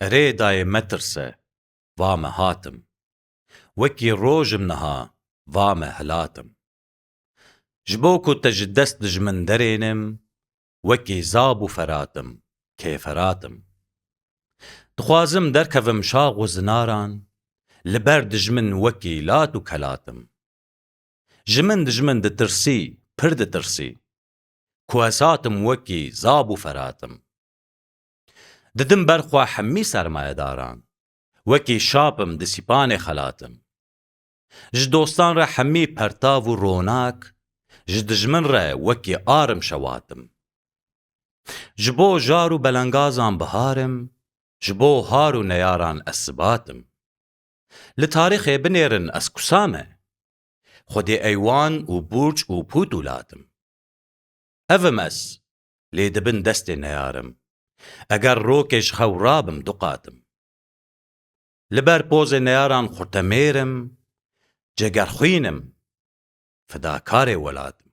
اري داي مترسه وامه هاتم وكي روجم نها وامه هلاتم جبوكو تجدست دجمن درينم وكي زابو فراتم كيفراتم دخوازم دركفم شاغ وزناران لبر دجمن وكي لاتو كلاتم جمن دجمن دترسي پر دترسي كواساتم وكي زابو فراتم ددم برخوا حمي سرمایه داران وكي شابم دسيبان خلاتم جدوستان را حمي پرتاو و روناك جدجمن را وكي آرم شواتم جبو جارو بلنگازان بهارم جبو هارو نياران اسباتم لتاريخ بنيرن اسكسامه خودي ايوان و برج و پوتولاتم اومس ليدبن دست نيارم اگر روكش خورابم دقاتم لبر پوز نياران خورتميرم جگر خوينم فداكاري ولاتم